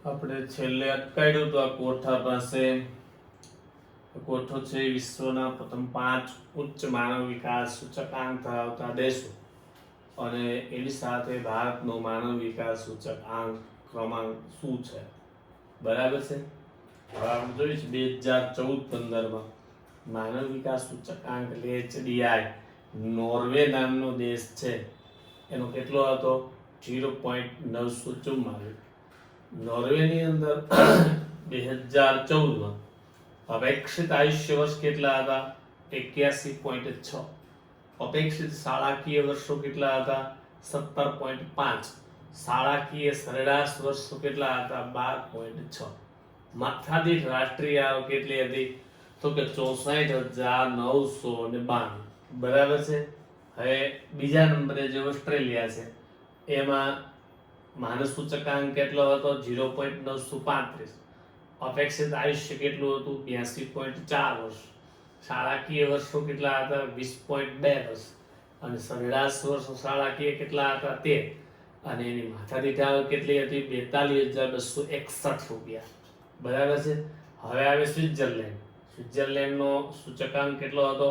આપણે છેલ્લે અટકાડ્યું તો આ કોઠા પાસે. કોઠો છે વિશ્વના પ્રથમ 5 ઉચ્ચ માનવ વિકાસ સૂચકાંક ધરાવતા દેશો અને એની સાથે ભારતનો માનવ વિકાસ સૂચકાંક ક્રમાંક શું છે, બરાબર છે. હવે આપણે જોઈશું 2014-15 માનવ વિકાસ સૂચકાંક એટલે HDI નોર્વે નામનો દેશ છે એનો કેટલો હતો 0.944. નોર્વેની અંદર 2014 અપેક્ષિત આયુષ્ય વર્ષ કેટલા હતા 81.6. અપેક્ષિત શાળાકીય વર્ષો કેટલા હતા 17.5. શાળાકીય સરેરાશ વર્ષો કેટલા હતા 12.6. માથાદીઠ રાષ્ટ્રીય આવક કેટલી હતી તો કે 64,992. બરાબર છે. હવે બીજા નંબરે જે ઓસ્ટ્રેલિયા છે એમાં માનવ સૂચકાંક કેટલો હતો 0.935. અપેક્ષિત આયુષ્ય કેટલું હતું 82.4 વર્ષ. શાળાકીય વર્ષો કેટલા હતા 20.2 વર્ષ અને સરેરાશ વર્ષો શાળાકીય કેટલા હતા 13. અને એની માથાદીઠ આવક કેટલી હતી 42,261 રૂપિયા. બરાબર છે. હવે આવે સ્વિટ્ઝરલેન્ડ. સ્વિટ્ઝરલેન્ડનો સૂચકાંક કેટલો હતો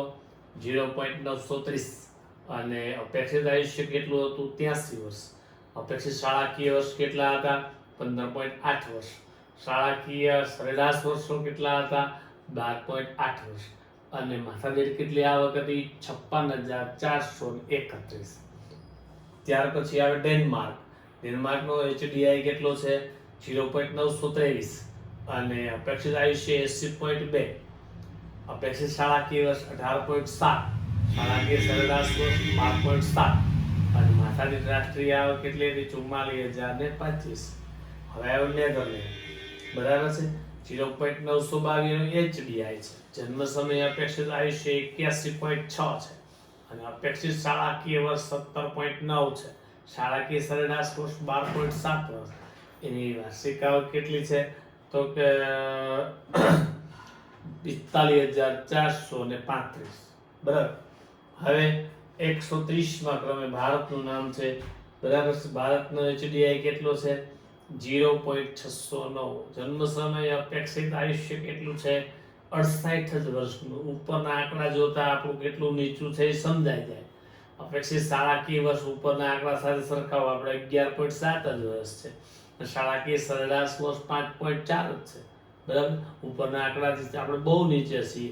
0.930 અને અપેક્ષિત આયુષ્ય કેટલું હતું 83 વર્ષ. અપેક્ષિત શાળાકીય વર્ષ કેટલા હતા 15.8 વર્ષ. શાળાકીય સરેરાશ વર્ષો કેટલા હતા 12.8 વર્ષ અને માથાદીઠ કેટલી આવક હતી 56,431. ત્યાર પછી આવે ડેનમાર્ક. ડેનમાર્કનો HDI કેટલો છે 0.923 અને અપેક્ષિત આયુષ્ય 80.2. અપેક્ષિત શાળાકીય વર્ષ 18.7. શાળાકીય સરેરાશ વર્ષ 12.7 અને માથાદીઠ રાષ્ટ્રીય આવક કેટલી હતી 44,025. હવે આવ્યો નેધરલેન્ડ. બરાબર છે. 0.922 HDI છે. જન્મ સમય અપેક્ષિત આયુષ્ય 81.6 છે અને અપેક્ષિત શાળાકીય વર્ષ 17.9 છે. શાળાકીય સરેરાશ વર્ષ 12.7 વર્ષ. એની વાર્ષિક આવક કેટલી છે તો કે 45,435. બરાબર. હવે 130માં ક્રમે ભારતનું નામ છે. બરાબર છે. ભારતનો HDI કેટલો છે 0.609. જન્મ સમય અપેક્ષિત આયુષ્ય કેટલું છે 68 જ વર્ષનું. ઉપરના આંકડા જોતા આપણું કેટલું નીચું છે એ સમજાઈ જાય. અપેક્ષિત શાળાકીય વર્ષ ઉપરના આંકડા સાથે સરખાવો આપણે 11.7 જ વર્ષ છે. શાળાકીય સરેરાશ વર્ષ 5.4 જ છે. બરાબર. ઉપરના આંકડાથી આપણે બહુ નીચે છીએ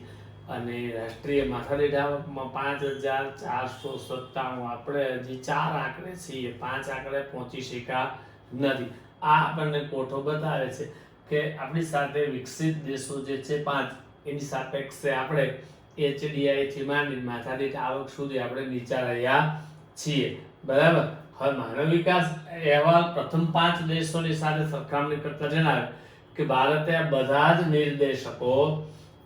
અને રાષ્ટ્રીય માથાદીઠ આવકમાં 5,497. આપણે હજી 4 આંકડે છીએ, 5 આંકડે પહોંચી શક્યા નથી. આ આપણને કોઠો બતાવે છે કે આપણી સાથે વિકસિત દેશો જે છે 5 એની સાપેક્ષે આપણે HDI થી માંડી માથાદીઠ આવક સુધી આપણે નીચા રહ્યા છીએ. બરાબર. હવે માનવ વિકાસ અહેવાલ પ્રથમ 5 દેશોની સાથે સરખામણી કરતા જણાવે કે ભારતે આ બધા જ નિર્દેશકો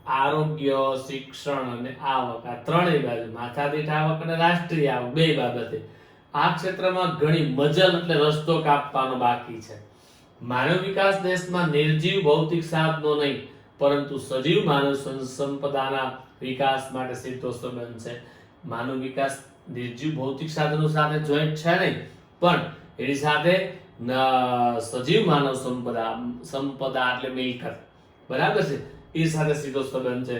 આરોગ્ય, શિક્ષણ અને આવક આ ત્રણેય બાજુ માથાદીઠ આવક અને રાષ્ટ્રીય આવક બે બાબતે આ ક્ષેત્રમાં ઘણી મજલ એટલે રસ્તો કાપવાનો બાકી છે. માનવ વિકાસ દેશમાં નિર્જીવ ભૌતિક સાધનો નહીં પરંતુ સજીવ માનવ સંપદાના વિકાસ માટે સીધો સંબંધ છે. માનવ વિકાસ નિર્જીવ ભૌતિક સાધનો સાથે જોઈન્ટ છે નહીં પણ એની સાથે સજીવ માનવ સંપદા એટલે મિલકત. બરાબર છે. એ સાથે સીધો સંબંધ છે.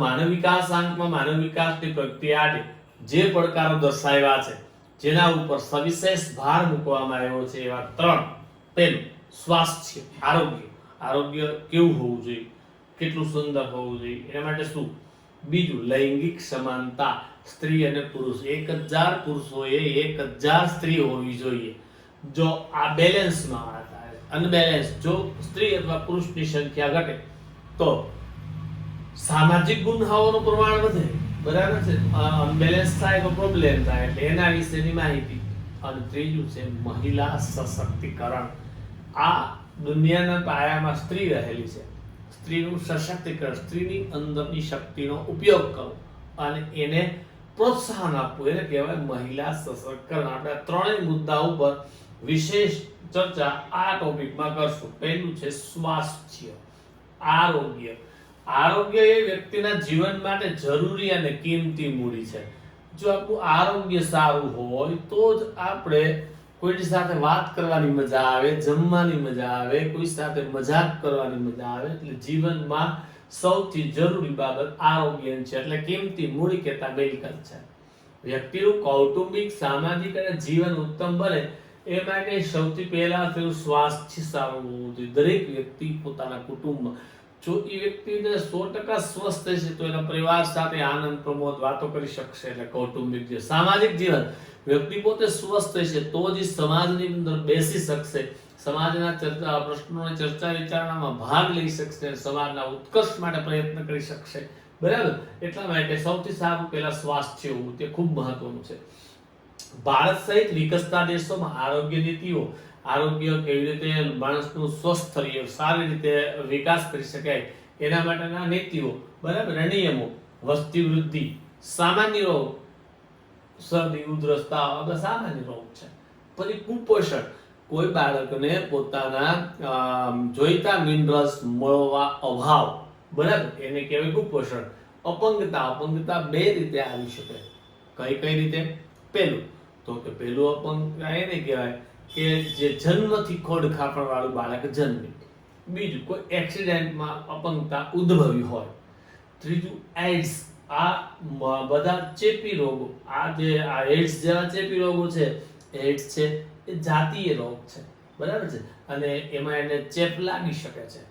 માનવ વિકાસ આંકમાં માનવ વિકાસની પ્રક્રિયાને જે પડકારો દર્શાવ્યા છે જેના ઉપર સવિશેષ ભાર મૂકવામાં આવ્યો છે એવા 3. પહેલું સ્વાસ્થ્ય, આરોગ્ય. આરોગ્ય કેવું હોવું જોઈએ, કેટલું સુંદર હોવું જોઈએ, એના માટે શું. બીજું લૈંગિક સમાનતા, સ્ત્રી અને પુરુષ 1000 પુરુષોએ 1000 સ્ત્રી હોવી જોઈએ. જો આ બેલેન્સમાં હતા અનબેલેન્સ જો સ્ત્રી અથવા પુરુષની સંખ્યા ઘટે તો સામાજિક ગુન્હાઓનું પ્રમાણ વધે. બરાબર છે. અનબેલેન્સ થાય તો પ્રોબ્લેમ થાય એટલે એના વિશેની માહિતી. અને ત્રીજું છે મહિલા સશક્તિકરણ. આ દુનિયાના પાયામાં સ્ત્રી રહેલી છે. સ્ત્રીનું સશક્તિકરણ, સ્ત્રીની અંદરની શક્તિનો ઉપયોગ કરો અને એને પ્રોત્સાહન આપવું એને કહેવાય મહિલા સશક્તિકરણ. આપણે ત્રણેય મુદ્દા ઉપર વિશેષ ચર્ચા આ ટોપિકમાં કરશું. પહેલું છે સ્વાસ્થ્ય, આરોગ્ય. આરોગ્ય એ વ્યક્તિના જીવન માટે જરૂરી અને કિંમતી મૂડી છે. જો આપણું આરોગ્ય સારું હોય તો જ આપણે કોઈની સાથે વાત કરવાની મજા આવે, જમવાની મજા આવે, કોઈ સાથે મજાક કરવાની મજા આવે. એટલે જીવનમાં સૌથી જરૂરી બાબત આરોગ્ય છે. એટલે કિંમતી મૂડી કહેતા મિલકત છે. વ્યક્તિનું કૌટુંબિક, સામાજિક અને જીવન ઉત્તમ બને એ માટે સૌથી પહેલા તેનું સ્વાસ્થ્ય સારું હોવું જોઈએ. દરેક વ્યક્તિ પોતાના કુટુંબમાં જો એ વ્યક્તિને 100% સ્વસ્થ હશે તો એના પરિવાર સાથે આનંદ પ્રમોદ વાતો કરી શકશે. એટલે કૌટુંબિક જે સામાજિક જીવન, વ્યક્તિ પોતે સ્વસ્થ હશે તો જ સમાજની અંદર બેસી શકશે, સમાજના ચર્ચા પ્રશ્નોની ચર્ચા વિચારણામાં ભાગ લઈ શકશે, સમાજના ઉત્કર્ષ માટે પ્રયત્ન કરી શકશે. બરાબર. એટલા માટે સૌથી સારું પહેલા સ્વાસ્થ્ય હોવું તે ખૂબ મહત્વનું છે. ભારત સહિત વિકસતા દેશોમાં આરોગ્ય નીતિઓ, આરોગ્ય કેવી રીતે માણસનું સ્વસ્થ રહે, સારી રીતે વિકાસ કરી શકાય એના માટેના નીતિઓ, બરાબર, નિયમો, વસ્તી વૃદ્ધિ, સામાન્ય રોગ, શરદી, ઉધરસ, તાવ આ બધા સામાન્ય રોગ છે. પછી કુપોષણ, કોઈ બાળકને પોતાના જોઈતા મિનરલ્સ મળવા અભાવ, બરાબર, એને કહેવાય કુપોષણ. અપંગતા બે રીતે આવી શકે. કઈ રીતે? પહેલું તો કે પહેલું અપંગતા એને કહેવાય કે જે જન્મથી ખોડખાપણ વાળું બાળક જન્મે. બીજું કોઈ એક્સિડન્ટમાં અપંગતા ઉદ્ભવી હોય. ત્રીજું એઇડ્સ. આ બધા ચેપી રોગો, આ એઇડ્સ જેવા ચેપી રોગો છે, એઇડ્સ છે એ જાતીય રોગ છે, બરાબર છે, અને એમાં એને ચેપ લાગી શકે છે.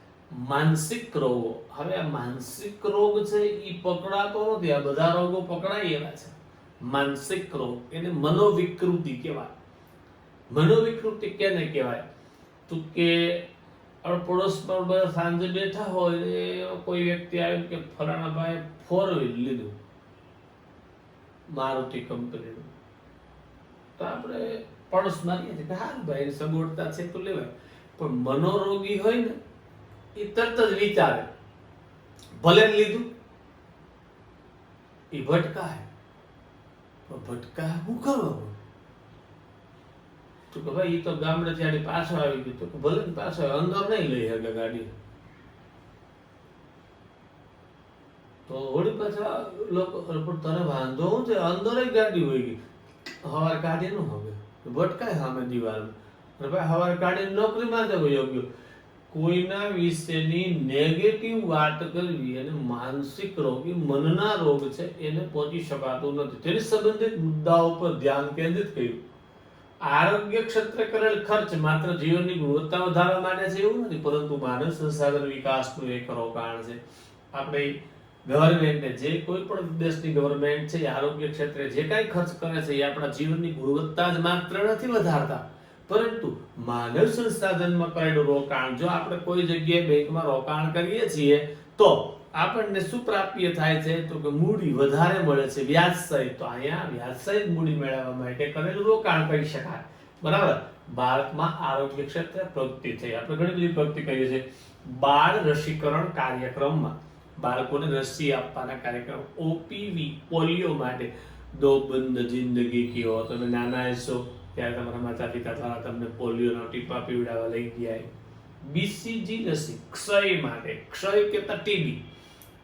માનસિક રોગો, હવે આ માનસિક રોગ છે એ પકડાતો નથી, આ બધા રોગો પકડાય એવા છે. માનસિક રોગ એને મનોવિકૃતિ કહેવાય. મનોવિકૃતિ કેને કહેવાય? તો કે પડોશમાં બધા સાંજે બેઠા હોય ને કોઈ વ્યક્તિ આવ્યું કે ફલાણા ભાઈ 4 વ્હીલ લીધું મારુતિ કંપનીનું, તો આપણે પડોશમાં કહીએ કે હા ભાઈ સગવડતા છે તો લેવાય. પણ મનોરોગી હોય ને એ તરત જ વિચારે ભલે લીધું, એ ભટકાય. ભટકા શું કરવાનું? તો કે ભાઈ એ તો ગામડે ત્યાં પાછો આવી ગયો, તો ભલે પાછો અંદર નહીં લઈ શકે ગાડી, તો વળી પાછા લોકો પણ તને વાંધો શું છે, અંદર ગાડી હોય ગઈ, હવાર કાઢી નું હવે ભટકાય સામે દિવાલમાં, ભાઈ હવાર કાઢીને નોકરીમાં જવો યોગ્ય. કોઈના વિશેની નેગેટિવ વાત કરવી અને માનસિક રોગ, મનના રોગ છે, એને પહોંચી શકાતું નથી. તેની સંબંધિત મુદ્દાઓ પર ધ્યાન કેન્દ્રિત કર્યું. આરોગ્ય ક્ષેત્રે કરેલ ખર્ચ માત્ર જીવનની ગુણવત્તા વધારવા માટે છે એવું નથી, પરંતુ માનવ સંસાધન વિકાસનું એક રોકાણ છે. આપણે ગવર્મેન્ટે જે કોઈ પણ દેશની ગવર્મેન્ટ છે આરોગ્ય ક્ષેત્રે જે કાંઈ ખર્ચ કરે છે એ આપણા જીવનની ગુણવત્તા જ માત્ર નથી વધારતા, પરંતુ માનવ સંસાધનમાં કરેલું રોકાણ. જો આપણે કોઈ જગ્યાએ બેંકમાં રોકાણ કરીએ છીએ તો આપણને શું પ્રાપ્ય થાય છે? તો કે મૂડી વધારે મળે છે, વ્યાજ સહિત. તો અહીંયા વ્યાજ સહિત મૂડી મેળવવા માટે કરેલું રોકાણ કરી શકાય, બરાબર. ભારતમાં આરોગ્ય ક્ષેત્રે પ્રગતિ થઈ, આપણે ઘણી બધી પ્રગતિ કરી છે. બાળ રસીકરણ કાર્યક્રમમાં બાળકોને રસી આપવાના કાર્યક્રમ, ઓપીવી પોલિયો માટે દો બંદ જિંદગી કી હો, તમે નાના હશો ત્યારે તમારા માતા પિતા દ્વારા તમને પોલિયોના ટીપા પીવડાવવા લઈ ગયા. બીસીજી રસી ક્ષય માટે, ક્ષય કહેતા ટીબી.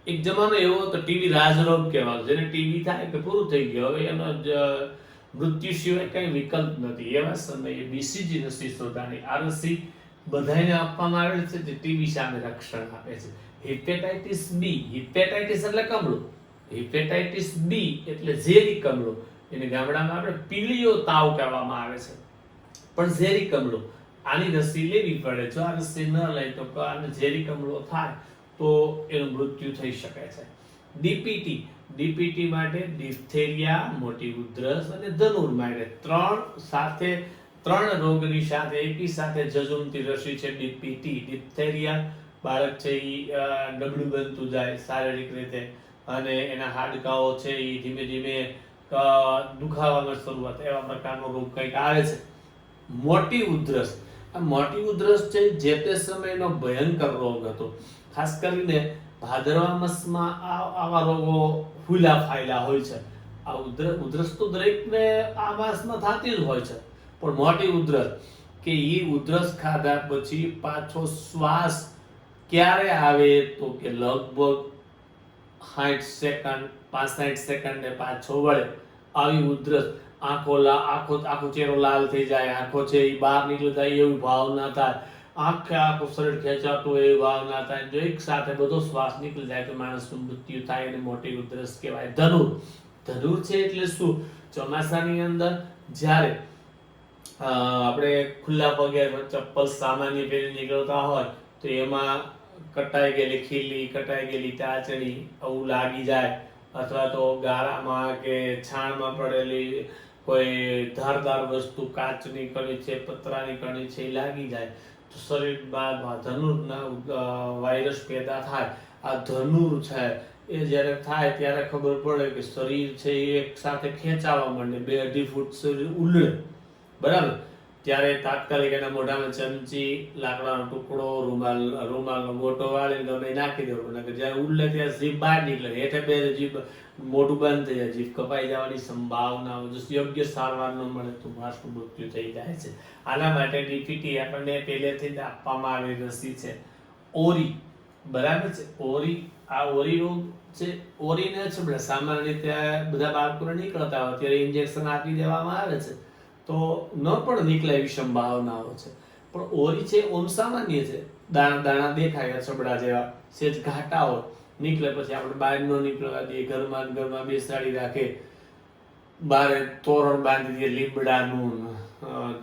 એક જમાનો એવો હતો ટીબી રાજરોગ કહેવાતો, જેને ટીબી થાય કે પૂરું થઈ ગયું, હવે એનો મૃત્યુ સિવાય કઈ વિકલ્પ નથી. એવા સમયે બીસીજી રસી શોધાણી. આ રસી બધાને આપવામાં આવે છે જે ટીબી સામે રક્ષણ આપે છે. હિપેટાઇટિસ બી, હિપેટાઇટિસ એટલે કમળો, હિપેટાઇટિસ બી એટલે ઝેરી કમળો, એને ગામડામાં આપણે પીળીઓ તાવ કહેવામાં આવે છે, પણ ઝેરી કમળો. આની રસી લેવી પડે. જો આ રસી ન લે તો આને ઝેરી કમળો થાય તો એનું મૃત્યુ થઈ શકે છે. ડીપીટી, ડીપીટી માટે ડિફ્થેરિયા, મોટી ઉધરસ અને ધનુર માટે ત્રણ રોગની સાથે એકી સાથે ઝઝુમતી રસી છે ડીપીટી. ડિફ્થેરિયા, બાળક છે એ નબળું બનતું જાય શારીરિક રીતે, અને એના હાડકાઓ છે એ ધીમે ધીમે દુખાવામાં શરૂઆત, એવા પ્રકારનો રોગ કંઈક આવે છે. મોટી ઉધરસ, આ મોટી ઉધરસ છે જે તે સમયનો ભયંકર રોગ હતો. ખાસ કરીને ભાદરવા માસમાં આવા રોગો ફૂલા ફાયલા હોય છે. આ ઉધરસ તો દરેકને આ માસમાં થતી જ હોય છે, પણ મોટી ઉધરસ કે એ ઉધરસ ખાધા પછી પાછો શ્વાસ ક્યારે આવે તો કે લગભગ 60 સેકન્ડ 65 સેકન્ડે પાછો વળે. આવી ઉધરસ આખો ચહેરો લાલ થઈ જાય, આંખો છે એ બહાર નીકળી જાય એવું ભાવ ના થાય, આખું શરીર ખેંચાતું એવી ભાવ ના થાય. જો એક સાથે બધો શ્વાસ નીકળી જાય તો માણસનું મૃત્યુ થાય અને મોટી ઉધરસ કહેવાય. ધનુર છે એટલે શું? ચોમાસાની અંદર જ્યારે આપણે ખુલ્લા પગે ચપ્પલ સામાન્ય પહેરી નીકળતા હોય તો એમાં કટાઈ ગયેલી ખીલી, કટાઈ ગયેલી ટાચણી આવું લાગી જાય, અથવા તો ગાળામાં કે છાણમાં પડેલી કોઈ ધારદાર વસ્તુ, કાચની કણી છે, પતરાની કણી છે એ લાગી જાય તો શરીરમાં ધનુરના વાયરસ પેદા થાય. આ ધનુર છે એ જ્યારે થાય ત્યારે ખબર પડે કે શરીર છે એ એક સાથે ખેંચાવા માંડે, 2-2.5 ફૂટ શરીર ઉલળે, બરાબર. ત્યારે તાત્કાલિક એના મોઢામાં ચમચી, લાકડાનો ટુકડો, રૂમાલનો ગોટો વાળીને ગમે નાખી દેવો. જ્યારે ઉલળે ત્યારે જીભ બહાર નીકળે, હેઠે બે જીભ, મોઢું બંધ થઈ જાય, જીભ કપાઈ જવાની સંભાવના, જો યોગ્ય સારવાર ન મળે તો માણસનું મૃત્યુ થઈ જાય છે. આના માટે ડીપીટી આપણને પહેલેથી જ આપવામાં આવેલી રસી છે. ઓરી, બરાબર છે. આ ઓરી રોગ છે. ઓરીને છે સામાન્ય રીતે બધા બાળકોને નીકળતા હોય ત્યારે ઇન્જેક્શન આપી દેવામાં આવે છે તો ન પણ નીકળે એવી સંભાવનાઓ છે. પણ ઓરી છે ઓમ સામાન્ય છે, દાણા દાણા દેખાય છબડા જેવા, સેજ ઘાટા હોય, નીકળે પછી આપણે બહાર ન નીકળવા દઈએ, ઘરમાં બેસાડી રાખે, બારે તોરણ બાંધી દઈએ લીમડાનું,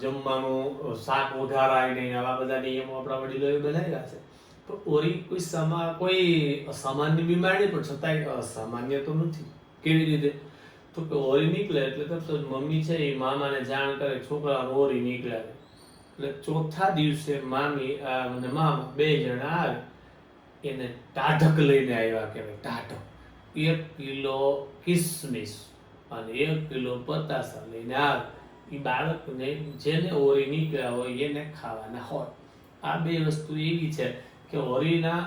જમવાનું શાક વઘારાય નહીં, આવા બધા નિયમો આપણા વડીલોએ બનાવ્યા છે. પણ ઓરી કોઈ અસામાન્ય બીમારી પણ છતાંય અસામાન્ય તો નથી. કેવી રીતે? તો કે ઓરી નીકળે એટલે તો મમ્મી છે એ મામાને જાણ કરે છોકરાનો ઓરી નીકળ્યા, એટલે ચોથા દિવસે મામી અને મામા 2 જણા આવે, એને ટાઢક લઈને આવ્યા. કહેવાય ટાઢક. 1 કિલો કિસમિસ અને 1 કિલો પતાસા લઈને આવે. એ બાળકને જેને ઓરી નીકળ્યા હોય એને ખાવાના હોય. આ 2 વસ્તુ એવી છે કે ઓરીના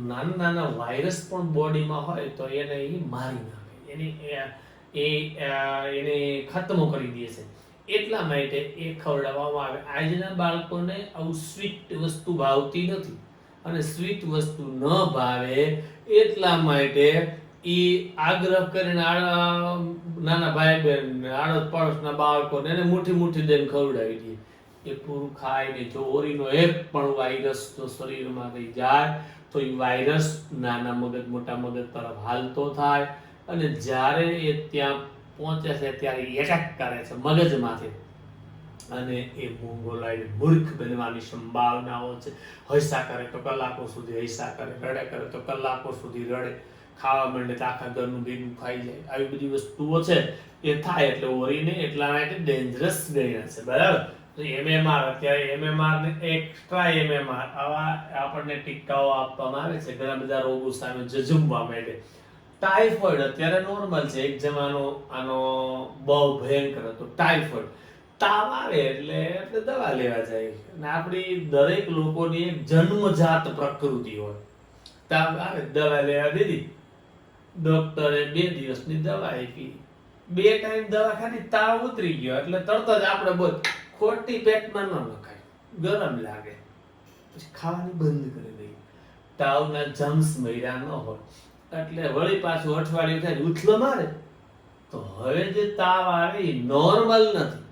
નાના વાયરસ પણ બોડીમાં હોય તો એને એ મારી નાખે, એને ખતમ કરી દે છે. એટલા માટે એ ખવડાવવામાં આવે. આજના બાળકોને આવું સ્વીટ વસ્તુ ભાવતી નથી, અને સ્વીટ વસ્તુ ન ભાવે એટલા માટે એ આગ્રહ કરીને નાના ભાઈ બહેન, આડોશ પાડોશના બાળકોને એને મુઠ્ઠી દઈને ખવડાવી દે. એ પૂરું ખાય ને જો ઓરીનો એક પણ વાયરસ જો શરીરમાં થઈ જાય તો એ વાયરસ નાના મગજ મોટા મગજ તરફ હાલતો થાય, અને જ્યારે એ ત્યાં પહોંચે છે ત્યારે એટેક કરે છે મગજમાંથી, અને એ મોંગોલાઈડ મૂર્ખ બનવાની સંભાવનાઓ છે. હૈસા કરે તો કલાકો સુધી હૈસા કરે, રડે કરે તો કલાકો સુધી રડે, ખાવા માંડે તો આખા ઘરનું ભેગું ખાઈ જાય. આવી બધી વસ્તુઓ છે એ થાય. એટલે ઓરીને એટલા માટે ડેન્જરસ ગણ્યા છે, બરાબર. MMR, અત્યારે MMR ને એક્સ્ટ્રા MMR આવા આપણને ટીકાઓ આપવામાં આવે છે ઘણા બધા રોગો સામે ઝઝૂમવા માટે. ટાઇફોઇડ અત્યારે નોર્મલ છે, એક જમાનો આનો બહુ ભયંકર હતો. ટાઇફોઇડ તાવ આવે એટલે દવા લેવા જાય, અને આપણી દરેક લોકોની એક જન્મજાત પ્રકૃતિ હોય. તાવ આવે દવા લેવા દીધી, ડોક્ટરે 2 દિવસની દવા આપી, 2 ટાઈમ દવા ખાધી, તાવ ઉતરી ગયો એટલે તરત જ આપણે બોલ ખોટી પેટમાં ન નખાય, ગરમ લાગે, પછી ખાવાની બંધ કરી દઈએ. તાવના જમ્સ મર્યા ન હોય એટલે વળી પાછું અઠવાડિયું થાય ઉથલો મારે તો હવે જે તાવ આવે એ નોર્મલ નથી.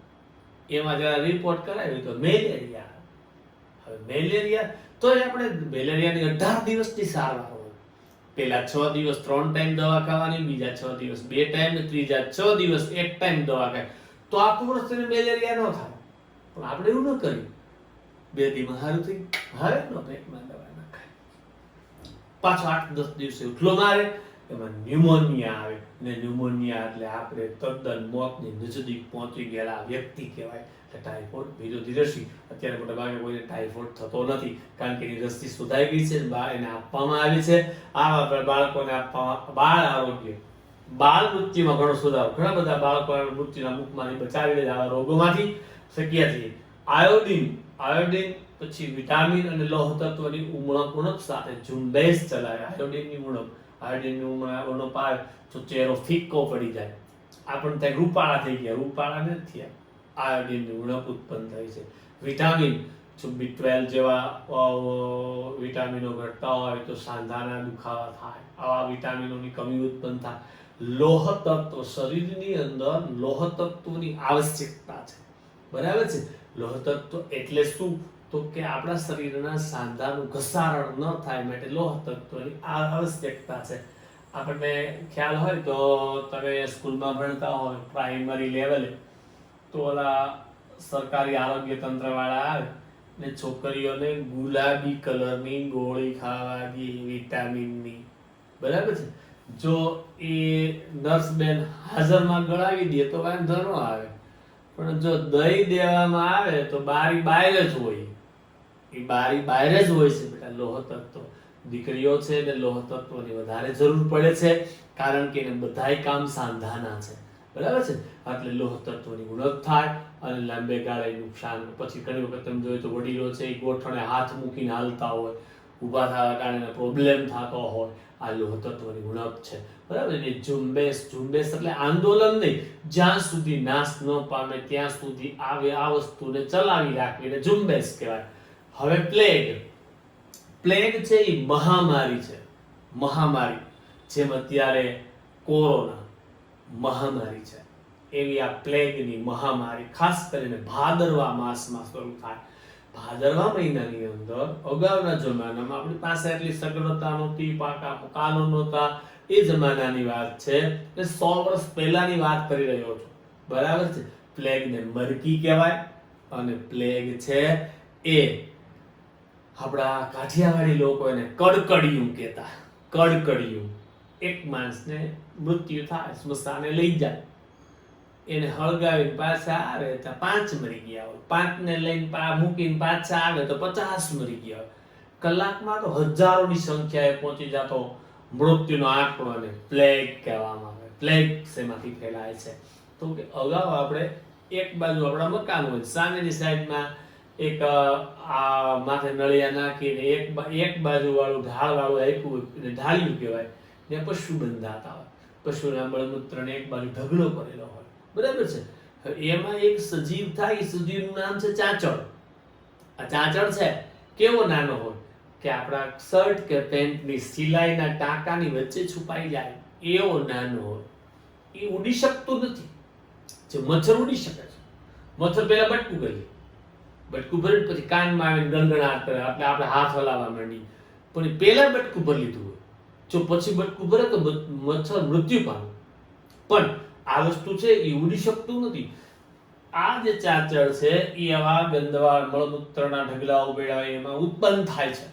એમાં જરા રિપોર્ટ કરાવી તો મેલેરિયા. હવે મેલેરિયા તો આપણે મેલેરિયાની 18 દિવસની સારવાર હોય. પેલા 6 દિવસ 3 ટાઈમ દવા ખાવાની, બીજા 6 દિવસ 2 ટાઈમ, ત્રીજા 6 દિવસ 1 ટાઈમ દવા ખાય તો આખું વર્ષ મેલેરિયા ન થાય. પણ આપણે એવું ન કર્યું, 2 દિવસ સારું થઈ હવે નો પેટમાં દવા નાખાય, પાછો 8-10 દિવસે ઉઠલો મારે, એમાં ન્યુમોનિયા આવે, ને ન્યુમોનિયા એટલે આપણે તદ્દન મોતની નજદીક પહોંચી ગયેલા વ્યક્તિ કહેવાય. એટલે ટાઇફોઇડ વિરોધી રસી અત્યારે મોટા ભાગે કોઈને ટાઇફોઇડ થતો નથી, કારણ કે એની રસી શોધાઈ ગઈ છે, એને આપવામાં આવી છે. આ બાળકોને આપવામાં બાળ આરોગ્ય, બાળ મૃત્યુમાં ઘણો સુધારો, ઘણા બધા બાળકો મૃત્યુના મુખમાંથી બચાવી લે આવા રોગોમાંથી શક્ય છે. આયોડિન પછી વિટામિન અને લોહ તત્વની ઉણપ સાથે ઝુંબેશ ચલાવે. આયોડિનની ઉણપ આવે તો ચહેરો ફિક્કો પડી જાય, આપણને ત્યાં રૂપાળા થઈ ગયા, રૂપાળા નથી થયા, આયોડિનની ઉણપ ઉત્પન્ન થઈ છે. વિટામિન B12 જેવા વિટામિનો ઘટતા હોય તો સાંધાના દુખાવા થાય, આવા વિટામિનોની કમી ઉત્પન્ન થાય. લોહ તત્વ, શરીરની અંદર લોહ તત્વની આવશ્યકતા છે, બરાબર છે. લોહ તત્વ એટલે શું? તો કે આપણા શરીરના સાંધાનું ઘસારણ ન થાય માટે લોહ તત્વની આવશ્યકતા છે. આપણને ખ્યાલ હોય તો તમે સ્કૂલમાં ભણતા હોય પ્રાઇમરી લેવલે, તો ઓલા સરકારી આરોગ્ય તંત્ર વાળા આવે ને છોકરીઓને ગુલાબી કલરની ગોળી ખાવા દે વિટામિનની, બરાબર છે. જો એ નર્સ બેન હાજરમાં ગળાવી દે તો વાંધો ન આવે, પણ જો દહીં દેવામાં આવે તો બારી બહાર જ હોય, એ બારી બહાર જ હોય છે બેટા લોહ તત્વ. દીકરીઓ છે ને લોહ તત્વની વધારે જરૂર પડે છે, કારણ કે એને બધાય કામ સાંધાના છે, બરાબર છે. એટલે લોહ તત્વની ઉણપ થાય અને લાંબે ગાળે નુકસાન. પછી ઘણી વખત તમે જોયું તો વડીલો છે એ ગોઠણે હાથ મૂકીને હાલતા હોય, ઊભા થવા કારણે પ્રોબ્લેમ થતો હોય, આ લોહ તત્વની ઉણપ છે, બરાબર. એ ઝુંબેશ એટલે આંદોલન નહીં, જ્યાં સુધી નાશ ન પામે ત્યાં સુધી આ વસ્તુને ચલાવી રાખવી એટલે ઝુંબેશ કહેવાય. હવે પ્લેગ છે એ મહામારી છે, મહામારી. જેમ અત્યારે કોરોના મહામારી છે, એવી આ પ્લેગની મહામારી ખાસ કરીને ભાદરવા માસમાં શરૂ થાય. ભાદરવા મહિનાની અંદર અગાઉના જમાનામાં આપણી પાસે એટલી સગવડતા નહોતી, પાકા મકાનો નહોતા, એ જમાનાની વાત છે, એટલે 100 વર્ષ પહેલાની વાત કરી રહ્યો છું, બરાબર છે. પ્લેગને મરકી કહેવાય, અને પ્લેગ છે એ આપણા કાઠિયાવાડી લોકો એને કડકડિયું કહેતા. કડકડિયું, એક માણસને મૃત્યુ થાય, સ્મશાને લઈ જાય, એને હળગાવીને પાછા આવે તો 5 મરી ગયા હોય, 5 ને લઈને મૂકીને પાછા આવે તો 50 મરી ગયા હોય. કલાકમાં તો હજારોની સંખ્યાએ પહોંચી જતો મૃત્યુનો આંકડો, અને પ્લેગ કહેવામાં આવે. પ્લેગ શેમાંથી ફેલાય છે? તો કે અગાઉ આપણે એક બાજુ આપણા મકાન હોય, સામેની સાઈડમાં એક આ માથે નળિયા નાખીને એક બાજુ વાળું ઢાળ વાળું આપ્યું એટલે ઢાળિયું કહેવાય, ને પશુ બંધાતા હોય, પશુના મળમૂત્રને એક બાજુ ઢગલો કરેલો હોય, બરાબર છે. એમાં એક સજીવ થાય, સજીવનું નામ છે ચાંચડ. આ ચાંચડ છે કેવો નાનો હોય કે આપણા શર્ટ કે પેન્ટની સિલાઈના ટાંકાની વચ્ચે છુપાઈ જાય એવો નાનો હોય. એ ઉડી શકતું નથી. જે મચ્છર ઉડી શકે છે. મચ્છર પહેલા બટકું કરી, બટકું ભરી પછી કાનમાં આવીને ગણગણાટ કરે એટલે આપણે હાથ હલાવવા માંડી, પણ એ પહેલા બટકું ભરી લીધું હોય. જો પછી બટકું ભરે તો મચ્છર મૃત્યુ પામે. પણ આ વસ્તુ છે એ ઉડી શકતું નથી. આ જે ચાંચડ છે એ આવા ગંદવા મળમૂત્રના ઢગલા ઉભેડા એમાં ઉત્પન્ન થાય છે,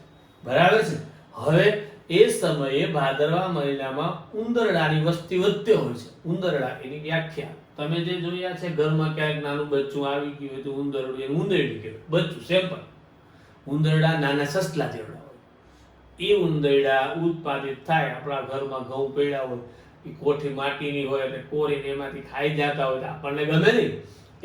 બરાબર છે. હવે એ સમયે ભાદરવા મહિનામાં ઉંદરડાની વસ્તી વધતી હોય છે. ઉંદરડા એની વ્યાખ્યા તમે જે જોયા છે, ઘરમાં ક્યાંક નાનું બચ્ચું આવી ગયું હોય તો ઉંદરડું એને ઉંદરડી કહેવાય. બચ્ચું સેમ્પલ. ઉંદરડા નાના સસલા જેવડા હોય. એ ઉંદરડા ઉત્પાદિત થાય. આપણા ઘરમાં ઘઉં પડ્યા હોય, એ કોઠી માટીની હોય એટલે કોરીને એમાંથી ખાઈ જતા હોય તો આપણને ગમે નહીં,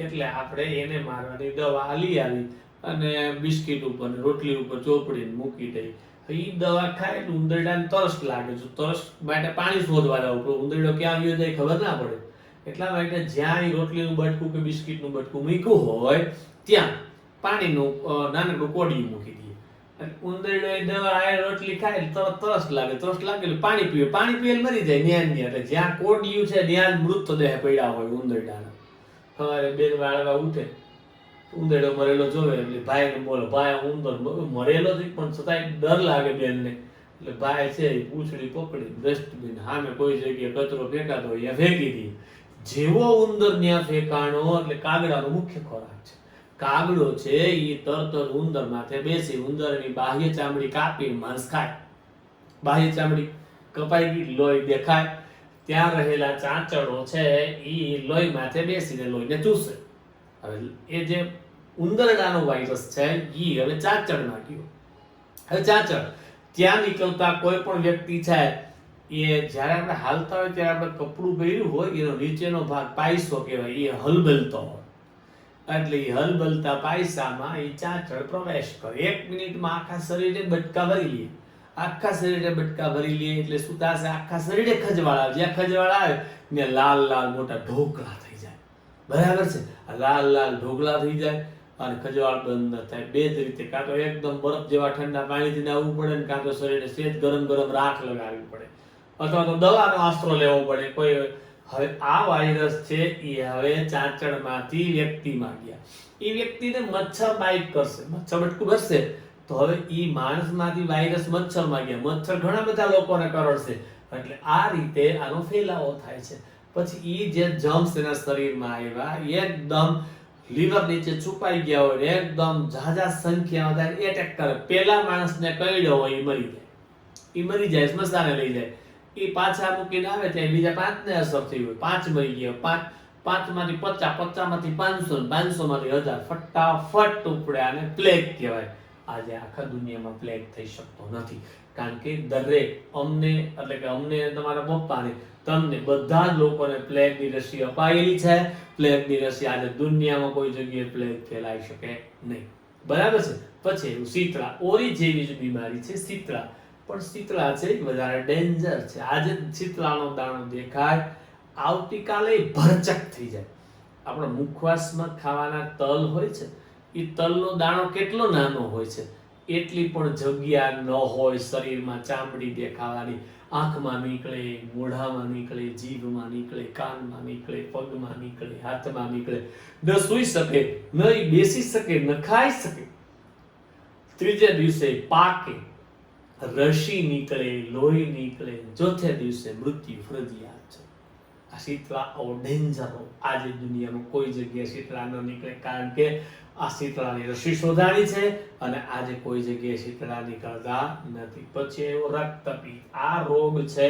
એટલે આપણે એને મારવાની દવા લઈ આવી અને બિસ્કિટ ઉપર રોટલી ઉપર ચોપડીને મૂકી દઈ. એ દવા ખાય એટલે ઉંદરડાને તરસ લાગે છે, તરસ માટે પાણી શોધવા જવું પડે. ઉંદરડો ક્યાં ગયો જાય ખબર ના પડે. એટલા માટે જ્યાં એ રોટલીનું બટકું કે બિસ્કિટનું બટકું મૂક્યું હોય ત્યાં પાણીનું નાનકડું કોડિયું મૂકી દઈએ. ઉંદરડો એ દવા રોટલી ખાય તરત તરસ લાગે, તરસ લાગે એટલે પાણી પીવે, પાણી પીએ મરી જાય. ન્યા એટલે જ્યાં કોડિયું છે ત્યાં મૃતદેહ પડ્યા હોય ઉંદરડાના. સવારે બેન વાળવા ઉઠે, ઉંદરડો મરેલો જોવે એટલે ભાઈને બોલો, ભાઈ ઉંદર મરેલો જ પણ છતાંય ડર લાગે બેનને, એટલે ભાઈ છે એ પૂંછડી પકડી ડસ્ટબિન સામે કોઈ જગ્યાએ કચરો ફેંકાતો હોય ત્યાં ફેંકી દઈએ. જેવો ઉંદર ત્યાં ફેંકાણો એટલે કાગડાનો મુખ્ય ખોરાક છે. કાગડો છે એ તરત જ ઉંદર માથે બેસી ઉંદરની બાહ્ય ચામડી કાપી માંસ ખાય. બાહ્ય ચામડી કપાઈ ગઈ, લોહી દેખાય, ત્યાં રહેલા ચાંચડો છે એ લોહી માથે બેસીને લોહીને ચૂસે. હવે એ જે ઉંદરડાનો વાયરસ છે એ હવે ચાંચડમાં ગયો. હવે ચાંચડ ત્યાં નીકળતા કોઈ પણ વ્યક્તિ છે એ જ્યારે આપણે હાલતા હોય ત્યારે આપણે કપડું પહેર્યું હોય એનો નીચેનો ભાગ પાયસો કહેવાય, એ હલબલતો હોય. એટલે એ હલબલતા પાયસામાં એ ચાંચડ પ્રવેશ કરે. 1 મિનિટમાં આખા શરીરે બટકા ભરી લે. આખા શરીરે બટકા ભરી લે એટલે શું થશે? આખા શરીરે ખજવાળ આવે. જ્યાં ખજવાળ આવે ત્યાં લાલ લાલ મોટા ઢોકળા થઈ જાય, બરાબર છે. આ લાલ લાલ ઢોકળા થઈ જાય અને ખજવાળ બંધ ન થાય. બે જ રીતે, કાં તો એકદમ બરફ જેવા ઠંડા પાણીથી નાહવું પડે ને કાં તો શરીરે સેજ ગરમ ગરમ રાખ લગાવવી પડે. અથવા તો દવાનો આશરો લેવો પડે. કોઈ હવે આ વાયરસ છે એ હવે ચાંચડમાંથી વ્યક્તિમાં ગયા, એ વ્યક્તિને મચ્છર બાઇટ કરશે, મચ્છર બટકું ભરશે, તો હવે એ માણસમાંથી વાયરસ મચ્છરમાં ગયા, મચ્છર ઘણા બધા લોકોને કરડશે, એટલે આ રીતે આનો ફેલાવો થાય છે. પછી એ જે જમ્સ એના શરીરમાં આવ્યા એકદમ લીવર નીચે છુપાઈ ગયા હોય ને એકદમ ઝાઝા સંખ્યામાં એટેક કરે, પેલા માણસને કઈડ્યો હોય એ મરી જાય, સ્મશાને લઈ જાય. એ પાછા મૂકીને આવે ત્યાં બીજા 5 ને અસર થઈ હોય, 5 મરી ગયા, 5 માંથી 50, 50 માંથી 500, 500 માંથી 1000, ફટાફટ ઉપડે. આને પ્લેગ કહેવાય. આજે આખા દુનિયામાં પ્લેગ થઈ શકતો નથી, કારણ કે દરેક અમને એટલે કે અમને તમારા પપ્પાને તમને બધા જ લોકોને પ્લેગની રસી અપાયેલી છે. પ્લેગની રસી આજે દુનિયામાં કોઈ જગ્યાએ પ્લેગ ફેલાઈ શકે નહીં, બરાબર છે. પછી શીતળા, ઓરી જેવી જ બીમારી છે શીતળા, પણ શીતળા છે વધારે ડેન્જર છે. આજે શીતળાનો દાણો દેખાય, આવતીકાલે ભરચક થઈ જાય. આપણા મુખવાસમાં ખાવાના તલ હોય છે, એ તલનો દાણો કેટલો નાનો હોય છે, એટલી પણ જગ્યા ન હોય શરીરમાં ચામડી દેખાવાની. આંખમાં નીકળે, મોઢામાં નીકળે, જીભમાં નીકળે, કાનમાં નીકળે, પગમાં નીકળે, હાથમાં નીકળે, ન સૂઈ શકે, ન બેસી શકે, ન ખાઈ શકે. ત્રીજે દિવસે પાકે, રસી નીકળે, લોહી નીકળે, ચોથે દિવસે મૃત્યુ ફરજિયાત છે. આ શીતળા ડેન્જર. આજે દુનિયામાં કોઈ જગ્યાએ શીતળા ન નીકળે, કારણ કે આ શીતળાની રસી શોધાણી છે અને આજે કોઈ જગ્યાએ શીતળા નીકળતા નથી. પછી એવો રક્તપિત્ત, આ રોગ છે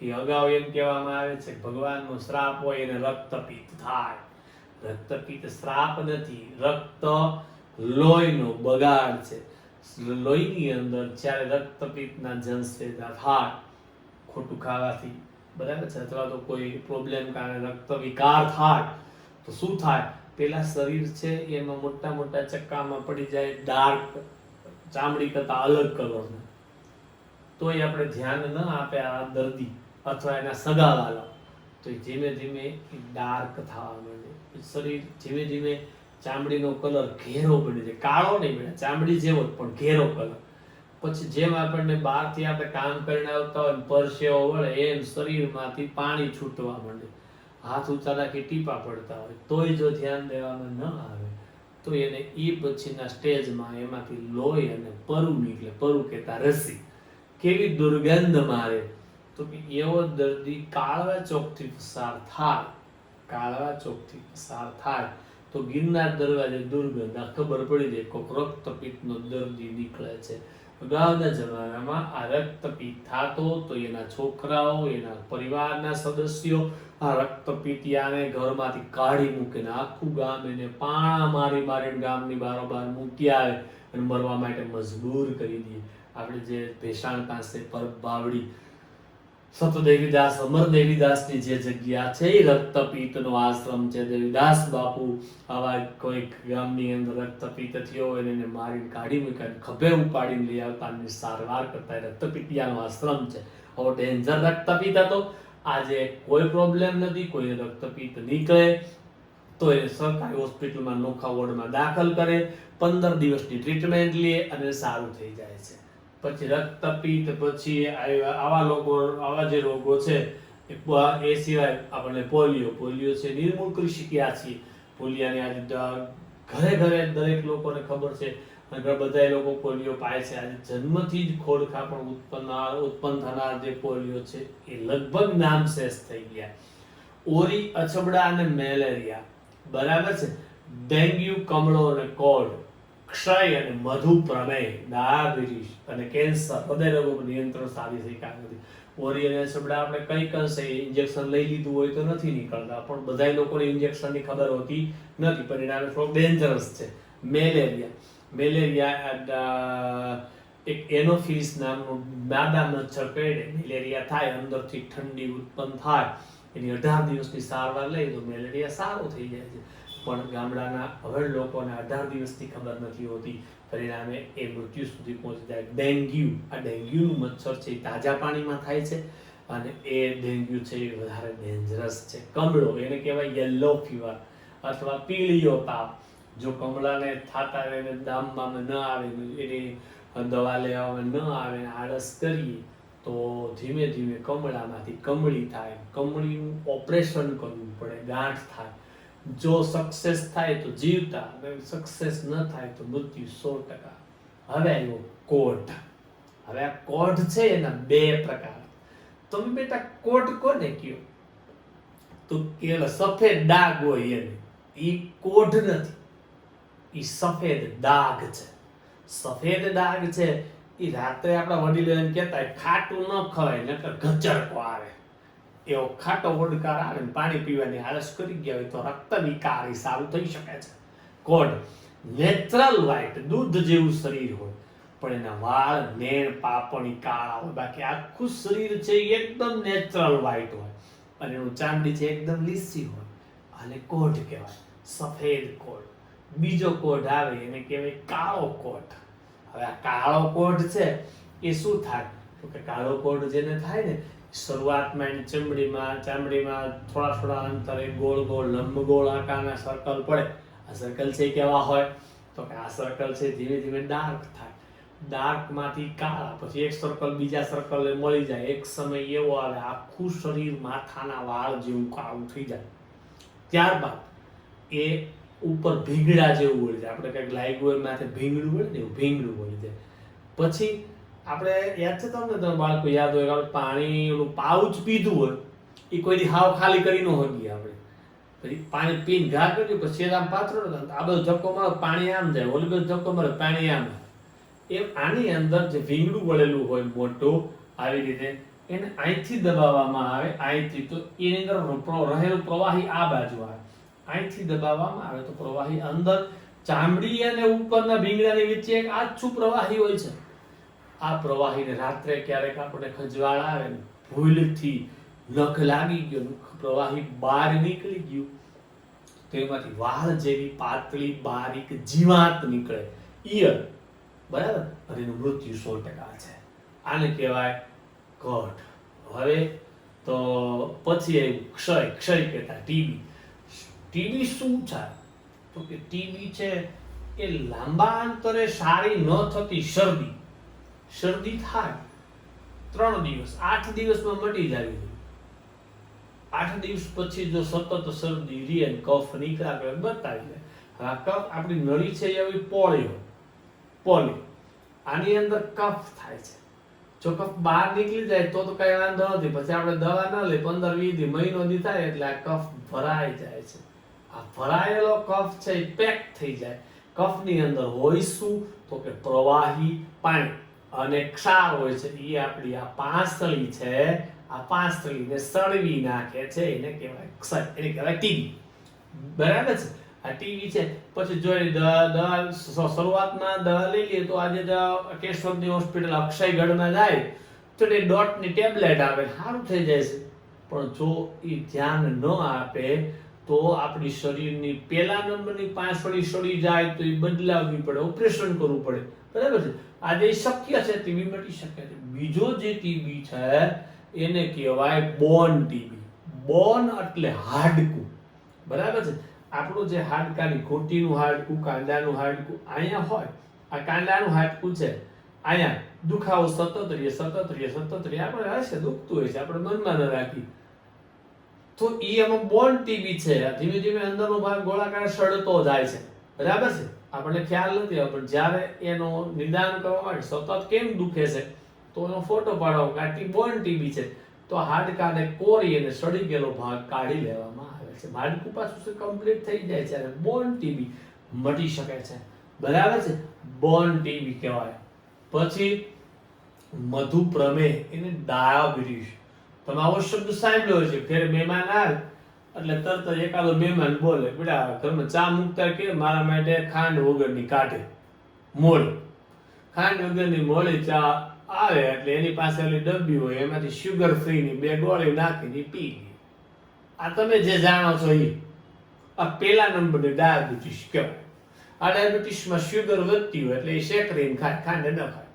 એ અગાઉ એમ કહેવામાં આવે છે ભગવાનનો શ્રાપ હોય એને રક્તપિત્ત થાય. રક્તપિત્ત શ્રાપ નથી, રક્ત લોહીનો બગાડ છે. લોહીની અંદર જ્યારે રક્તપિત્તના જનસેદા થાય ખોટું ખાવાથી, બરાબર છે, અથવા તો કોઈ પ્રોબ્લેમ કારણે રક્ત વિકાર થાય તો શું થાય, પેલા શરીર છે એમાં મોટા મોટા ચક્કામાં પડી જાય, ડાર્ક ચામડી કરતા અલગ કલરના. તોય આપણે ધ્યાન ન આપે આ દર્દી અથવા એના સગાવાલા, તો ધીમે ધીમે ડાર્ક થવા માંડે. શરીર ધીમે ધીમે ચામડીનો કલર ઘેરો બની જાય, કાળો નહીં બને, ચામડી જેવો જ પણ ઘેરો કલર. પછી જેમ આપણને બહારથી આપણે કામ કરીને આવતા હોય પરસેવો વળે એમ શરીરમાંથી પાણી છૂટવા માંડે, હાથ ઊંચા રાખી ટીપા પડતા હોય, તોય જો ધ્યાન દેવામાં ન આવે તો એને એ પછીના સ્ટેજમાં એમાંથી લોહી અને પરુ નીકળે. પરુ કહેતા રસી. કેવી દુર્ગંધ મારે, તો કે એવો દર્દી કાળવા ચોકથી પસાર થાય, કાળવા ચોકથી પસાર થાય તો ગિરનાર દરવાજે દુર્ગંધ ખબર પડી જાય કોક રક્તપિત્તનો દર્દી નીકળે છે. અગાઉના જમાનામાં આ રક્તપિત્ત થતો તો એના છોકરાઓ, એના પરિવારના સદસ્યો આ રક્તપિતિયાને ઘરમાંથી કાઢી મૂકીને આખું ગામ એને પાણા મારી મારીને ગામની બારોબાર મૂકી આવે અને મરવા માટે મજબૂર કરી દે. આપણે જે ભેસાણ પાસે પરબ બાવડી સતદેવીદાસ, અમરદેવીદાસની જે જગ્યા છે એ રક્તપિત્તનો આશ્રમ છે. દેવીદાસ બાપુ આવા કોઈક ગામની અંદર રક્તપિત્ત થયો હોય એને મારીને કાઢી મૂક્યા, ખભે ઉપાડીને લઈ આવતા અને સારવાર કરતા. રક્તપિતિયાનો આશ્રમ છે. હવે ડેન્જર રક્તપિત્ત હતો. આજે કોઈ પ્રોબ્લેમ નથી, કોઈ રક્તપિત્ત નીકળે તો એ સરકારી હોસ્પિટલમાં નોખા વોર્ડમાં દાખલ કરે, 15 દિવસની ટ્રીટમેન્ટ લે અને સારું થઈ જાય છે. પછી રક્તપિત્ત પછી આવા જે રોગો છે એ સિવાય આપણને પોલિયો છે નિર્મૂળ કરી શક્યા છીએ. પોલિયાની આજે ઘરે ઘરે દરેક લોકોને ખબર છે, બધા લોકો પોલિયો પાય છે. આજે જન્મથી જ ખોડખા પણ ઉત્પન્ન થનાર જે પોલિયો છે એ લગભગ નામશેષ થઈ ગયા. ઓરી, અછબડા અને મેલેરિયા, બરાબર છે, ડેન્ગ્યુ, કમળો અને કોડ, ક્ષય અને મધુપ્રમેહ, ડાયાબિટીસ અને કેન્સર, હૃદય રોગો નિયંત્રણ સાધી શક્યા નથી. ઓરી અને અછબડા આપણે કઈ કંસે ઇન્જેક્શન લઈ લીધું હોય તો નથી નીકળતા, પણ બધા લોકોને ઇન્જેક્શનની ખબર હોતી નથી, પરિણામે થોડું ડેન્જરસ છે. મેલેરિયા એક એનોફિલિસ નામનું માદા મચ્છર કરડે, મેલેરિયા થાય, અંદરથી ઠંડી ઉત્પન્ન થાય, એની 18 દિવસની સારવાર લઈ તો મેલેરિયા સારો થઈ જાય છે. પણ ગામડાના અભણ લોકોને 18 દિવસની ખબર નથી હોતી, પરિણામે એ મૃત્યુ સુધી પહોંચી જાય. ડેન્ગ્યુ, આ ડેન્ગ્યુનું મચ્છર છે એ તાજા પાણીમાં થાય છે અને એ ડેન્ગ્યુ છે એ વધારે ડેન્જરસ છે. કમળો, એને કહેવાય યલો ફીવર અથવા પીળીઓ તાપ. જો કમળાને થાતા એને દામમાં ન આવે, એની દવા લેવામાં ન આવે, આળસ કરીએ તો તો ધીમે ધીમે કમળામાંથી કમળી થાય, કમળીનું ઓપરેશન કરવું પડે, ગાંઠ થાય. જો સક્સેસ થાય તો જીવતા, અને સક્સેસ ન થાય તો મૃત્યુ 100%. હવે આવ્યો કોઢ. હવે આ કોઢ છે એના બે પ્રકાર. તમે બેટા કોઢ કોને કયો? તો કે સફેદ ડાઘ હોય એને, ઈ કોઢ નથી, ઈ સફેદ ડાઘ છે. સફેદ ડાઘ છે ઈ રાત્રે આપણા વડીલો એમ કહેતા ખાટું ન ખવાય નકર ગચરકો આવે. એવો ખાટો ઓડકાર આવે ને પાણી પીવાની આળસ કરી ગયા હોય તો રક્ત વિકાર સારું થઈ શકે છે. કોઢ નેચરલ વ્હાઈટ, દૂધ જેવું શરીર હોય, પણ એના વાળ નેણ પાપણી કાળા હોય, બાકી આખું શરીર છે એકદમ નેચરલ વ્હાઈટ હોય, અને એનું ચામડી છે એકદમ લીસી હોય, આને કોઢ કહેવાય, સફેદ કોઢ. બીજો કોઢ આવે એને કહેવાય કાળો કોઢ. હવે આ કાળો કોઢ છે એ શું થાય? તો કે કાળો કોઢ જેને થાય ને, શરૂઆતમાં એની ચામડીમાં થોડા અંતરે ગોળ ગોળ લંબગોળ આકારના સર્કલ પડે. આ સર્કલ છે કેવા હોય? તો કે આ સર્કલ છે ધીમે ધીમે ડાર્ક થાય, ડાર્ક માંથી કાળા, પછી એક સર્કલ બીજા સર્કલને મળી જાય. એક સમય એવો આવે આખું શરીર માથાના વાળ જેવું કાળું થઈ જાય. ત્યારબાદ એ ઉપર ભીંગડા જેવું વળી જાય. આપણે કંઈક લાગ્યું હોય માથે ભીંગડું વળે ને એવું ભીંગડું વળી જાય. પછી આપણે યાદ છે તમને, તમે બાળકો યાદ હોય કે પાણી ઓલું પાઉચ પીધું હોય એ કોઈ દી હાવ ખાલી કરી ન હોગી. આપણે પછી પાણી પીને ઘા કર્યું પછી આમ પાથરો, આ બધો ધક્કો મારો પાણી આમ જાય, ઓલી બધો ધક્કો મારો પાણી આમ. એમ આની અંદર જે ભીંગડું વળેલું હોય મોટું આવી રીતે, એને અહીંથી દબાવવામાં આવે, અહીંથી, તો એની અંદર રહેલું પ્રવાહી આ બાજુ આવે. અહીંથી દબાવવામાં આવે તો પ્રવાહી અંદર ચામડી અને ઉપરના ભીંગડાની વચ્ચે એક આછું પ્રવાહી હોય છે. આ પ્રવાહીને રાત્રે ક્યારેક આપણે ખંજવાળ આવે ને ભૂલથી નખ લાગી ગયો, પ્રવાહી બહાર નીકળી ગયું, તો એમાંથી વાળ જેવી પાતળી બારીક જીવાત નીકળે, ઈયળ, બરાબર, અને એનું મૃત્યુ 100% છે. આને કહેવાય કોઢ. હવે તો પછી ક્ષય. ક્ષય કહેતા ટીબી. ટીબી શું છે? તો કે ટીબી છે એ લાંબા અંતરે સારી ન થતી શરદી. શરદી થાય 3 દિવસ, 8 દિવસમાં મટી જાય. 8 દિવસ પછી જો સતત શરદી રહે, કફ નીકળ્યા કરે, બતાવી જાય. આ કફ આપણી નળી છે એવી પોળી, આની અંદર કફ થાય છે. જો કફ બહાર નીકળી જાય તો કઈ વાંધો નથી, પછી આપણે દવા ન લઈએ, 15-20 દી, મહિનો દી થાય એટલે આ કફ ભરાઈ જાય છે. આ ભરાયેલો કફ છે એ પેક થઈ જાય. કફની અંદર હોય શું? તો કે પ્રવાહી પાણી અને ક્ષાર હોય છે. એ આપણી આ પાંસળી છે, આ પાંસળીને સળવી નાખે છે, એને કહેવાય ક્ષય, એને કહેવાય ટીબી. બરાબર છે? આ ટીબી છે. પછી જોઈ દવા શરૂઆતમાં દવા લઈ લઈએ તો આજે કેશવની હોસ્પિટલ અક્ષયગઢમાં જાય તો એ ડોટની ટેબ્લેટ આવે, સારું થઈ જાય છે. પણ જો એ ધ્યાન ન આપે તો આપણી શરીરની પહેલા નંબરની પાંસળી સડી જાય તો એ બદલાવવી પડે, ઓપરેશન કરવું પડે. બરાબર છે? આજે શક્ય છે, ટીબી મટી શકે છે. બીજો જે ટીબી છે એને કહેવાય બોન ટીબી. બોન એટલે હાડકું. બરાબર છે? આપણું જે હાડકાની ઘૂંટીનું હાડકું, કાંડાનું હાડકું અહીંયા હોય, આ કાંડાનું હાડકું છે, અહીંયા દુખાવો સતત રહે, આપણે હશે દુખતું હોય છે, આપણે મનમાં ન રાખી, તો એ એમાં બોન ટીબી છે. ધીમે ધીમે અંદરનો ભાગ ગોળાકાર સડતો જાય છે. બરાબર છે? આપણને ખ્યાલ નથી, પણ જ્યારે એનો નિદાન કરવામાં આવે સતત કેમ દુખે છે તો એનો ફોટો પાડો કે આ બોન ટીબી છે, તો હાડકાને કોરી અને સડી ગયેલો ભાગ કાઢી લેવામાં આવે છે. હાડકું પાછું કમ્પ્લીટ થઈ જાય છે અને બોન ટીબી મટી શકે છે. બરાબર છે? બોન ટીબી કહેવાય. પછી મધુપ્રમેહ, એને ડાયાબિટીસ. તમે આવો શબ્દ સાંભળ્યો છે, ઘરે મહેમાન આવે એટલે તરત જ એકાદો મહેમાન બોલે, બેટા ઘરમાં ચા મૂકતા કે મારા માટે ખાંડ વગરની કાઢે મોળી. ખાંડ વગરની મોળી ચા આવે એટલે એની પાસે ઓલી ડબ્બી હોય, એમાંથી શુગર ફ્રી ની 2 ગોળી નાખીને પી લે. આ તમે જે જાણો છો એ આ પહેલા નંબરની ડાયાબિટીસ કહેવાય. આ ડાયાબિટીસમાં શુગર વધતી હોય એટલે એ શેકરીને ખાય, ખાંડ ન ખાય.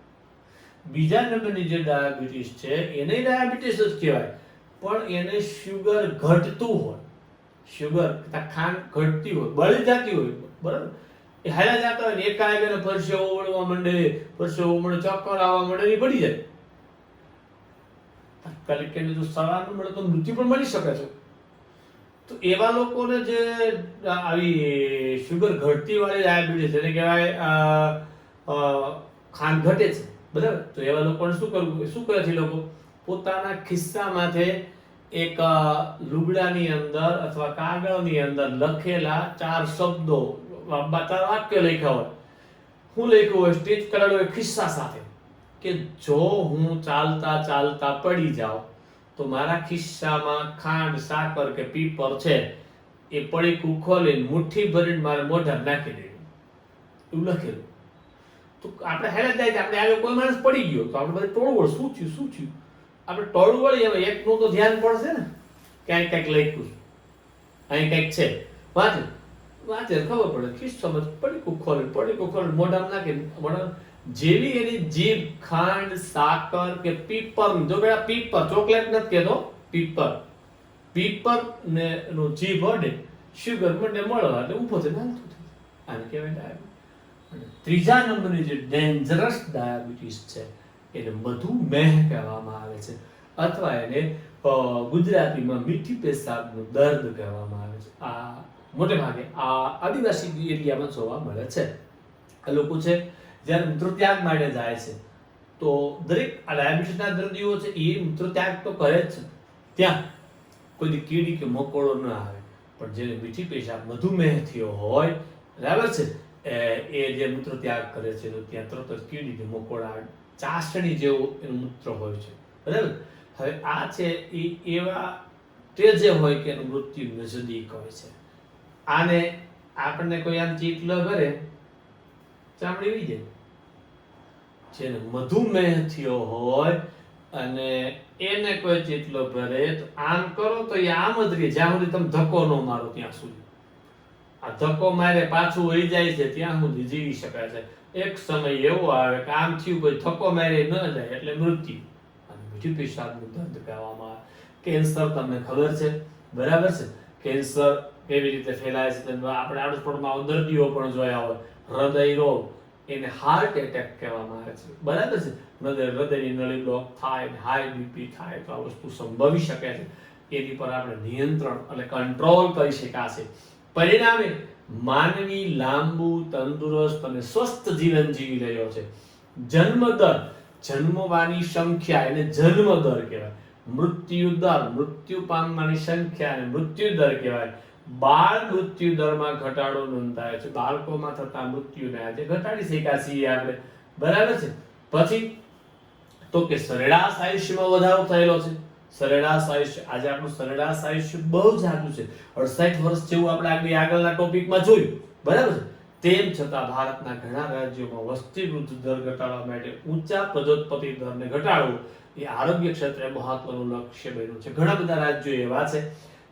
બીજા નંબરની જે ડાયાબિટીસ છે એને ડાયાબિટીસ જ કહેવાય, પણ એને શુગર ઘટતું હોય, શુગર ખાંડ ઘટતી હોય, બળી જતી હોય. બરાબર? એ હાલ્યા જતા હોય ને એકાએક એને પરસેવો વળવા માંડે, ચક્કર આવવા માંડે, એ પડી જાય. તાત્કાલિક એને જો સારવાર ન મળે તો મૃત્યુ પણ મળી શકે છે. તો એવા લોકોને જે આવી શુગર ઘટતી વાળી ડાયાબિટીસ એને કહેવાય ખાંડ ઘટે છે, બરાબર. તો એવા લોકોને શું કરવું, શું કરે છે લોકો પોતાના ખિસ્સામાંથી એક લુગડાની અંદર અથવા કાગળની અંદર લખેલા 4 શબ્દો, 4 વાક્ય લખ્યા હોય, હું લખ્યું હોય સ્ટીચ કરેલું હોય ખિસ્સા સાથે, કે જો હું ચાલતા ચાલતા પડી જાઉં તો મારા ખિસ્સામાં ખાંડ, સાકર કે પીપર છે એ પડીકું ખોલીને મુઠ્ઠી ભરીને મારે મોઢામાં નાખી દેવું, એવું લખેલું. તો આપણે હેરાન થાય કે આપણે આગળ કોઈ માણસ પડી ગયો તો આપણે બધે ટોળવળ શું થયું, આપણે ટોળવળી હવે એકનું તો ધ્યાન પડશે ને, ક્યાંય કંઈક લખ્યું છે, અહીં કંઈક છે, વાંચે ખબર પડે. ખિસ્સામાં પડીકું ખોલીને મોઢામાં નાખીને જેવી એની જીભ ખાંડ, સાકર કે પીપર, જો બેટા પીપર, ચોકલેટ નથી કહેતો, પીપર ને નો જીભ અડે, શુગર મને મળવા એટલે ઊભો થઈને હાલતું થાય. આને કહેવાય ડાયાબિટીસ. ત્રીજા નંબરની જે ડેન્જરસ ડાયાબિટીસ છે એને મધુમેહ કહેવામાં આવે છે, અથવા એને ગુજરાતીમાં મીઠી પેશાબનું દર્દ કહેવામાં આવે છે. આ મોટે ભાગે આ આદિવાસી એરિયામાં જોવા મળે છે. આ લોકો છે જ્યારે મૂત્રત્યાગ માટે જાય છે તો દરેક આ ડાયાબિટીસના દર્દીઓ છે એ મૂત્રત્યાગ તો કરે જ છે, ત્યાં કોઈ કીડી કે મકોડો ન આવે, પણ જેને મીઠી પેશાબ મધુમેહ થયો હોય, બરાબર છે, એ જે મૂત્રત્યાગ કરે છે તો ત્યાં તરત જ કીડી કે મકોડા, ચાસણી જેવું એનું મૂત્ર હોય છે, બરાબર. હવે આ છે એ એવા તેજે હોય કે એનું મૃત્યુ નજદીક હોય છે. આને આપણને કોઈ આમ ચીટલો કરે ચામડી વી જાય. જેને મધુમેહ થયો હોય અને એને કોઈ ચીટલો ભરે તો આમ કરો તો એ આમ જ રહે જ્યાં સુધી તમે ધક્કો ન મારો ત્યાં સુધી. આ ધક્કો મારે પાછું વહી જાય છે ત્યાં સુધી જીવી શકાય છે. એક સમય એવો આવે કે આમ થયું કોઈ ધક્કો મારે ન જાય એટલે મૃત્યુ. અને મીઠી પેશાબનું દર્દ કહેવામાં આવે. કેન્સર તમને ખબર છે, બરાબર છે. કેન્સર કેવી રીતે ફેલાય છે આપણે આડોશપડોશમાં દર્દીઓ પણ જોયા હોય. હૃદય રોગ એને હાર્ટ એટેક કહેવામાં આવે છે, બરાબર છે. હૃદયની નળી બ્લોક થાય, હાઈ બીપી થાય તો આ વસ્તુ સંભવી શકે છે. એની પર આપણે નિયંત્રણ એટલે કંટ્રોલ કરી શકાશે. પરિણામે માનવી લાંબુ, તંદુરસ્ત અને સ્વસ્થ જીવન જીવી રહ્યો છે. જન્મદર, જન્મવાની સંખ્યા એને જન્મદર કહેવાય. મૃત્યુ દર, મૃત્યુ પામવાની સંખ્યા અને મૃત્યુ દર કહેવાય. બાળ મૃત્યુ દરમાં ઘટાડો નોંધાય છે. બાળકોમાં થતા મૃત્યુને આજે ઘટાડી શક્યા છીએ આપણે, બરાબર છે. પછી તો કે સરેરાશ આયુષ્યમાં વધારો થયેલો છે. સરેરાશ આયુષ્ય, આજે આપણું સરેરાશ આયુષ્ય બહુ જાજુ છે, 68 વર્ષ જેવું આપણે આગળના ટોપિકમાં જોયું, બરાબર છે. તેમ છતાં ભારતના ઘણા રાજ્યોમાં વસ્તી વૃદ્ધિ દર ઘટાડવા માટે ઊંચા પ્રજોત્પત્તિ દરને ઘટાડવો એ આરોગ્ય ક્ષેત્રે મહત્વનું લક્ષ્ય બન્યું છે. ઘણા બધા રાજ્યો એવા છે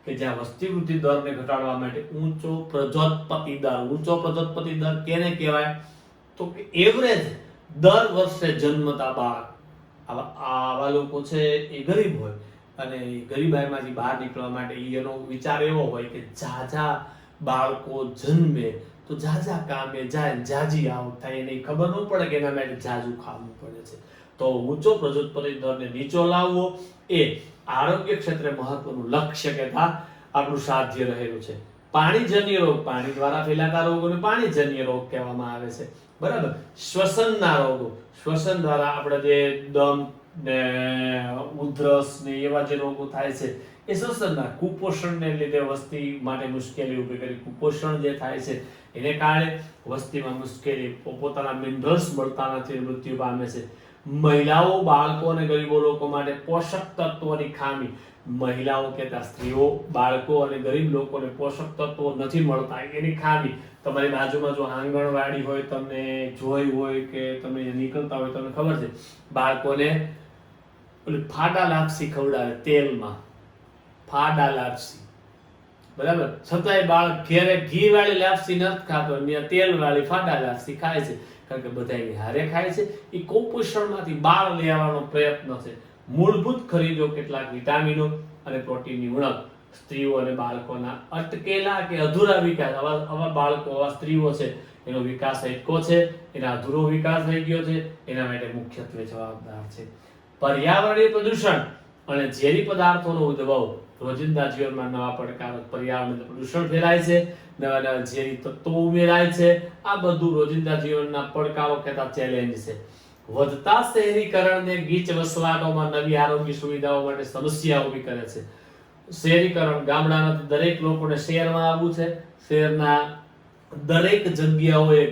કે જ્યાં વસ્તી વૃદ્ધિ દરને ઘટાડવા માટે ઊંચો પ્રજોત્પત્તિ દર કેને કહેવાય તો કે એવરેજ દર વર્ષે જન્મતા બાળક. આવા લોકો છે એ ગરીબ હોય અને ગરીબાઈમાંથી બહાર નીકળવા માટે એનો વિચાર એવો હોય કે ઝાઝા બાળકો જન્મે તો ઝાઝા કામે જાય, ઝાઝી આવક થાય. એને ખબર ન પડે કે એના માટે ઝાઝું ખાવું પડે છે. તો ઊંચો પ્રજોત્પત્તિ દરને નીચો લાવવો એ આરોગ્ય ક્ષેત્રે મહત્વનું લક્ષ્ય કહેતા આપણું સાધ્ય રહેલું છે. પાણીજન્ય રોગ, પાણી દ્વારા ફેલાતા રોગોને પાણીજન્ય રોગ કહેવામાં આવે છે, બરાબર. શ્વસનના રોગો, શ્વસન દ્વારા આપણે જે દમ ને ઉધરસ ને એવા જે રોગો થાય છે એ શ્વસનના. કુપોષણને લીધે વસ્તી માટે મુશ્કેલી ઊભી કરી. કુપોષણ જે થાય છે એને કારણે વસ્તીમાં મુશ્કેલી, પોતાના મિનરલ્સ મળતા નથી, મૃત્યુ પામે છે. મહિલાઓ, બાળકો અને ગરીબો લોકો માટે પોષક તત્વોની ખામી. મહિલાઓ કહેતા સ્ત્રીઓ, બાળકો અને ગરીબ લોકોને પોષક તત્વો નથી મળતા એની ખામી. તમારી બાજુમાં જો આંગણવાડી હોય, તમને જોઈ હોય કે તમે નીકળતા હોય, તમને ખબર છે બાળકોને ઓલી ફાડા લાપસી ખવડાવે તેલમાં, ફાડા લાપસી, બરાબર. છતાંય બાળક ઘેરે ઘી વાળી લાપસી નથી ખાતો, તેલ વાળી ફાડા લાપસી ખાય છે, કારણ કે બધા એની હારે ખાય છે. એ કુપોષણમાંથી બહાર લેવાનો પ્રયત્ન છે. મૂળભૂત ખરીદો કેટલાક વિટામિનો અને પ્રોટીનની ઉણપ સ્ત્રીઓ અને બાળકોના અટકેલા કે અધૂરા વિકાસ. આવા બાળકો, આવા સ્ત્રીઓ છે એનો વિકાસ અટકો છે, એના અધૂરો વિકાસ થઈ ગયો છે. એના માટે મુખ્યત્વે જવાબદાર છે પર્યાવરણીય પ્રદૂષણ. અને ઝેરી પદાર્થોનો ઉદ્ભવ, રોજિંદા જીવનમાં નવા પડકારો, પર્યાવરણમાં પ્રદૂષણ ફેલાય છે, નવા નવા ઝેરી તત્વો ઉમેરાય છે. આ બધું રોજિંદા જીવનના પડકારો કહેતા ચેલેન્જ છે. વધતા શહેરીકરણને ગીચ વસવાટોમાં નવી આરોગ્ય સુવિધાઓ માટે સમસ્યા ઊભી કરે છે. શહેરીકરણ, ગામડામાંથી દરેક લોકોને શહેરમાં આવવું છે. શહેરના દરેક જગ્યાઓએ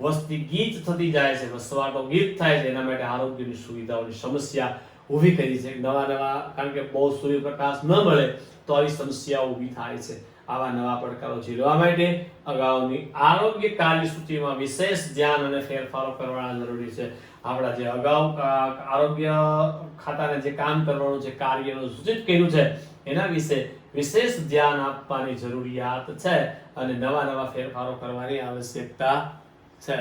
વસ્તી ગીચ થતી જાય છે, વસવાટો ગીચ થાય છે. એના માટે આરોગ્યની સુવિધાઓની સમસ્યા ઊભી કરી છે. નવા કારણ કે બહુ સૂર્યપ્રકાશ ન મળે તો આવી સમસ્યાઓ ઊભી થાય છે. આવા નવા પડકારો ઝીલવા માટે અગાઉની આરોગ્ય કાર્યસૂચિમાં વિશેષ ધ્યાન અને ફેરફારો કરવાના જરૂરી છે. આપણા જે અગાઉ આરોગ્ય ખાતાને જે કામ કરવાનું છે, કાર્યનું સૂચિત કર્યું છે, એના વિશે વિશેષ ધ્યાન આપવાની જરૂરિયાત છે અને નવા ફેરફારો કરવાની આવશ્યકતા છે.